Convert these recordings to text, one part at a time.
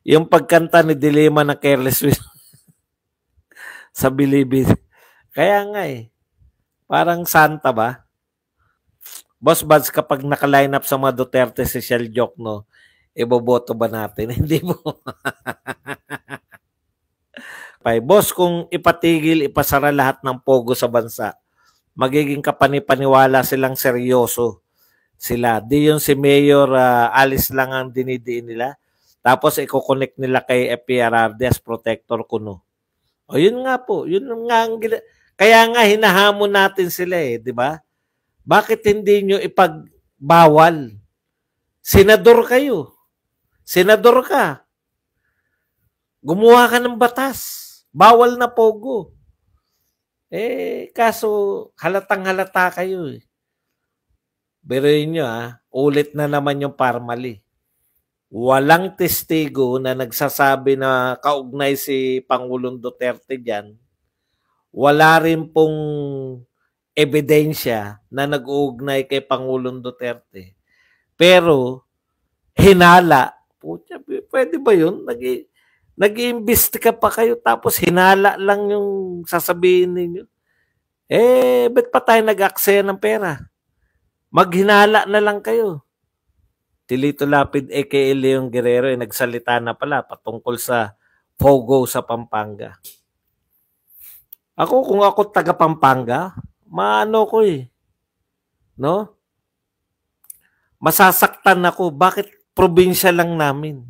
Yung pagkanta ni Dilema ng Careless Whisper sa Bilibid. Kaya nga eh. Parang santa ba? Boss Buds, kapag naka-line up sa mga Duterte si Shell Joke, no, iboboto ba natin? Hindi mo. Boss, kung ipatigil, ipasara lahat ng pogo sa bansa, magiging kapanipaniwala silang seryoso sila. Di yung si Mayor Alice lang ang dinidiin nila. Tapos i-connect nila kay FPRRD as protector kuno. O yun nga po, yun nga ang kaya nga hinahamon natin sila eh, di ba? Bakit hindi nyo ipagbawal? Senador kayo. Senador ka. Gumawa ka ng batas. Bawal na pogo. Kaso halatang halata kayo eh. Biruin nyo ulit na naman yung Parmali. Walang testigo na nagsasabi na kaugnay si Pangulong Duterte dyan. Wala rin pong ebidensya na nag-uugnay kay Pangulong Duterte. Pero, hinala. Pucha, pwede ba yun? Nag-iimbestiga pa kayo tapos hinala lang yung sasabihin ninyo. Ba't pa tayo nag-aksaya ng pera? Maghinala na lang kayo. Tilito Lapid aka Leon Guerrero nagsalita na pala patungkol sa Pogo sa Pampanga. Kung ako taga Pampanga, maano ko eh. No? Masasaktan ako. Bakit probinsya lang namin?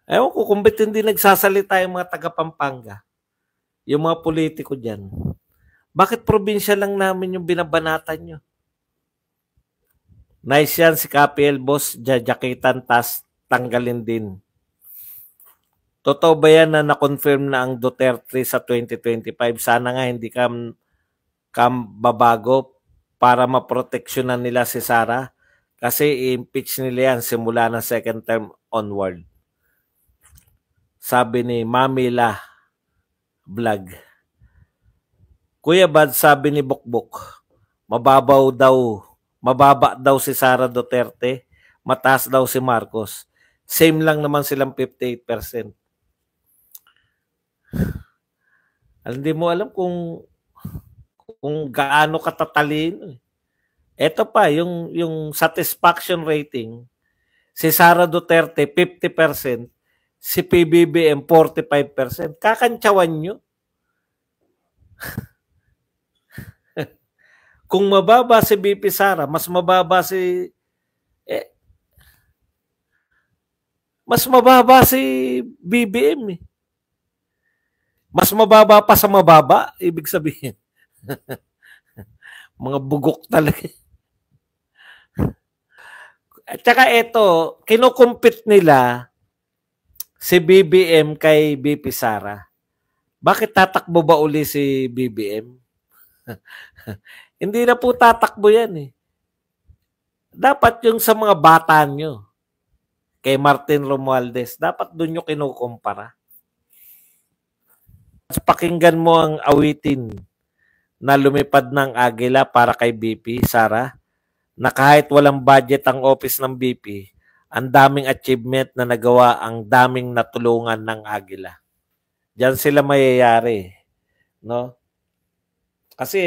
Ewan ko kung ba't hindi nagsasalita yung mga taga Pampanga. Yung mga politiko dyan. Bakit probinsya lang namin yung binabanatan nyo? Nice yan si KPL boss, jajakitan tas tanggalin din. Totoo ba yan na na-confirm na ang Duterte sa 2025? Sana nga hindi ka babago para maproteksyonan nila si Sara kasi i-impeach nila yan simula ng second term onward. Sabi ni Mamila Vlog. Kuya Bad, sabi ni Bukbuk, mababa daw si Sara Duterte, mataas daw si Marcos. Same lang naman silang 58%. Hindi mo alam kung gaano katatalino. Ito pa, yung satisfaction rating, si Sara Duterte 50%, si PBBM 45%. Kakantsawan nyo. Kung mababa si BP Sara, mas mababa si BBM eh. Mas mababa pa sa mababa, ibig sabihin. Mga bugok talaga. At saka ito, kinukumpit nila si BBM kay BP Sara. Bakit tatakbo ba uli si BBM? Hindi na po tatakbo yan eh. Dapat yung sa mga bata nyo, kay Martin Romualdez, dapat doon nyo kinukumpara. Pakinggan mo ang awitin na lumipad ng Agila para kay BP Sara, na kahit walang budget ang office ng BP, ang daming achievement na nagawa, ang daming natulungan ng Agila. Diyan sila mayayari, no? Kasi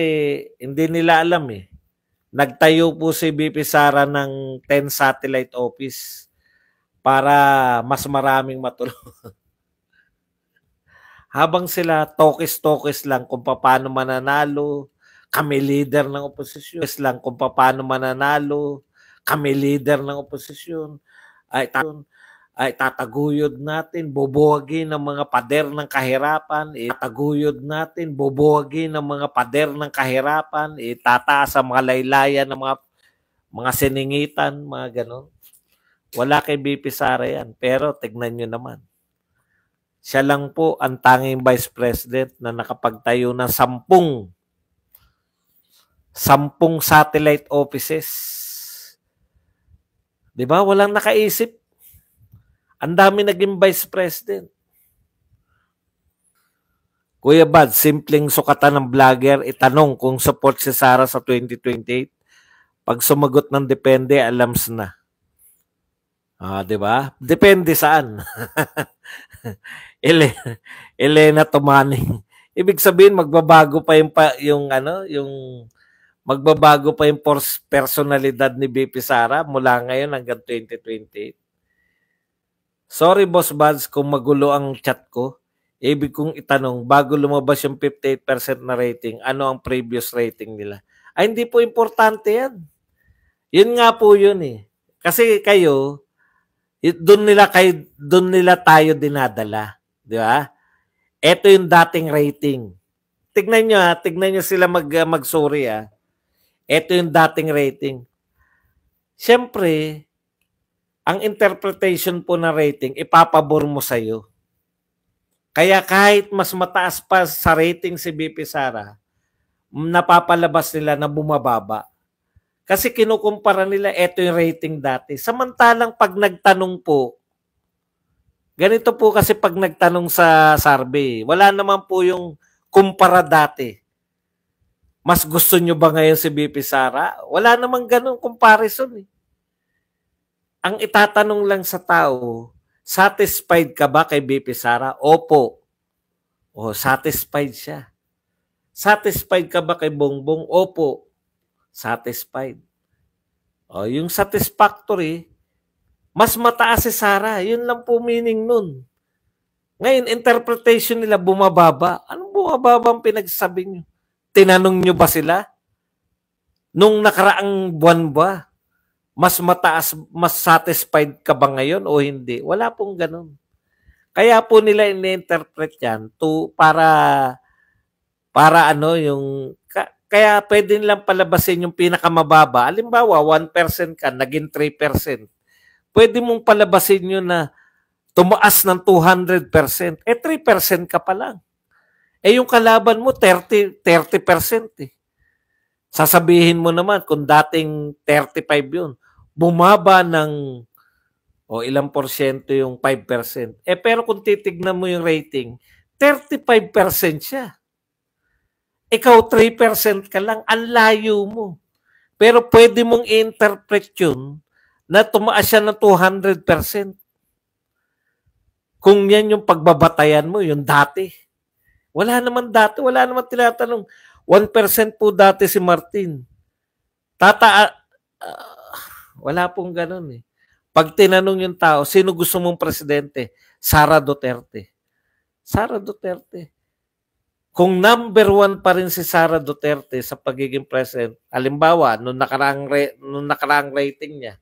hindi nila alam eh. Nagtayo po si BP Sara ng 10 satellite office para mas maraming matulungan. Habang sila tokis-tokis lang kung paano mananalo, kami leader ng oposisyon. Lang kung paano mananalo, kami leader ng oposisyon. Ay tataguyod natin, bubuwagin ng mga pader ng kahirapan, itataguyod natin, bubuwagin ng mga pader ng kahirapan, itataas ang mga laylayan ng mga siningitan, mga ganon. Wala kay BP Sara yan, pero tignan nyo naman. Siya lang po ang tanging vice president na nakapagtayo ng 10 satellite offices. Di ba? Walang nakaisip. Ang dami naging vice president. Kuya Bad, simpleng sukatan ng vlogger, itanong kung support si Sara sa 2028. Pag sumagot ng depende, alams na. 'Di ba? Depende saan. Ele Elena Tomaning. Ibig sabihin magbabago pa yung magbabago pa yung personalidad ni VP Sara mula ngayon hanggang 2028. Sorry, Boss Buds, kung magulo ang chat ko. Ibig kong itanong, bago lumabas yung 58% na rating, ano ang previous rating nila? Ay, hindi po importante yan. Yun nga po yun eh. Kasi kayo, doon nila tayo dinadala. Di ba? Ito yung dating rating. Tignan nyo sila mag-sorry ah. Ito yung dating rating. Siyempre, ang interpretation po ng rating, ipapabor mo sa'yo. Kaya kahit mas mataas pa sa rating si BP Sara, napapalabas nila na bumababa. Kasi kinukumpara nila, eto yung rating dati. Samantalang pag nagtanong po, ganito po kasi pag nagtanong sa survey, wala naman po yung kumpara dati. Mas gusto nyo ba ngayon si BP Sara? Wala namang ganun comparison eh. Ang itatanong lang sa tao, satisfied ka ba kay BP Sara? Opo. O, satisfied siya. Satisfied ka ba kay Bongbong? Opo. Satisfied. O, yung satisfactory, mas mataas si Sara. Yun lang po meaning nun. Ngayon, interpretation nila bumababa. Anong bumababa ang pinagsasabi nyo? Tinanong nyo ba sila? Nung nakaraang buwan ba? Mas mataas, mas satisfied ka ba ngayon o hindi? Wala pong ganun. Kaya po nila ini-interpret yan para kaya pwede nilang palabasin yung pinakamababa. Halimbawa, 1% ka, naging 3%. Pwede mong palabasin yun na tumaas ng 200%. 3% ka pa lang. Yung kalaban mo, 30% eh. Sasabihin mo naman, kung dating 35 yun, bumaba ng ilang porsyento yung 5%. Pero kung titignan mo yung rating, 35% siya. Ikaw 3% ka lang, ang layo mo. Pero pwede mong i-interpret yun na tumaas siya ng 200%. Kung yan yung pagbabatayan mo, yung dati. Wala naman tinatanong. 1% po dati si Martin. Wala pong ganun eh. Pag tinanong yung tao, sino gusto mong presidente? Sara Duterte. Sara Duterte. Kung number 1 pa rin si Sara Duterte sa pagiging president, halimbawa, nung nakaraang rating niya,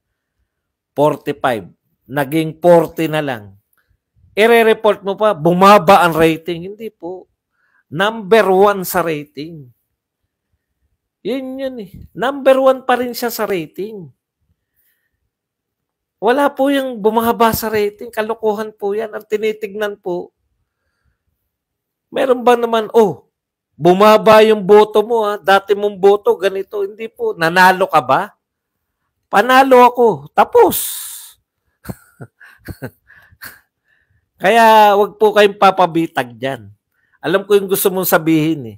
45, naging 40 na lang. I-report mo pa, bumaba ang rating. Hindi po. Number 1 sa rating. Yun eh. Number 1 pa rin siya sa rating. Wala po yung bumaba sa rating. Kalokohan po yan. Ang tinitignan po, meron ba naman, bumaba yung boto mo ha. Dati mong boto, ganito. Hindi po. Nanalo ka ba? Panalo ako. Tapos. Kaya wag po kayong papabitag dyan. Alam ko yung gusto mong sabihin eh.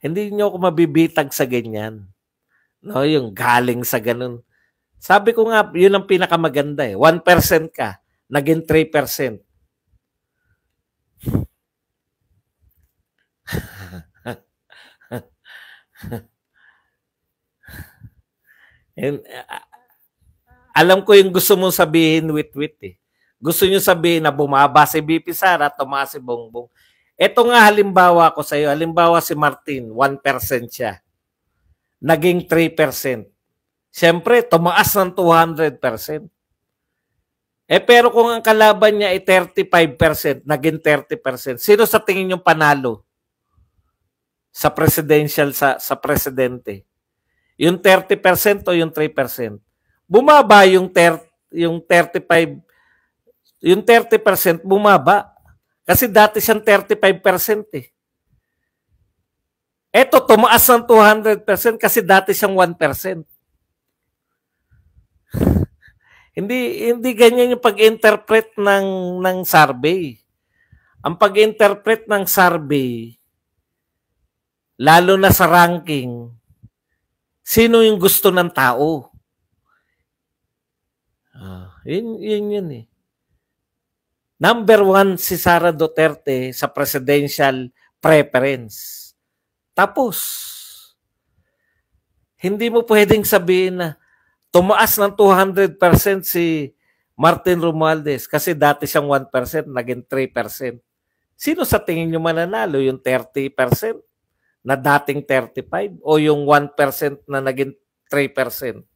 Hindi nyo ako mabibitag sa ganyan. No, yung galing sa ganun. Sabi ko nga, yun ang pinakamaganda eh. 1% ka, naging 3%. And, alam ko yung gusto mong sabihin wit-wit eh. Gusto nyo sabihin na bumaba si BP Sara, tumaas si Bongbong. Ito nga halimbawa ko sa iyo. Halimbawa si Martin, 1% siya. Naging 3%. Siyempre, tumaas ng 200%. Pero kung ang kalaban niya ay 35%, naging 30%. Sino sa tingin yung panalo? Sa presidential, sa presidente? Yung 30% o yung 3%? Bumaba yung 35%. Yung 30% bumaba. Kasi dati siyang 35% eh. Eto, tumaas ng 200% kasi dati siyang 1%. Hindi ganyan yung pag-interpret ng survey. Ang pag-interpret ng survey, lalo na sa ranking, sino yung gusto ng tao? Yun eh. Number 1 si Sara Duterte sa presidential preference. Tapos, hindi mo pwedeng sabihin na tumaas ng 200% si Martin Romualdez kasi dati siyang 1%, naging 3%. Sino sa tingin nyo mananalo? Yung 30% na dating 35% o yung 1% na naging 3%?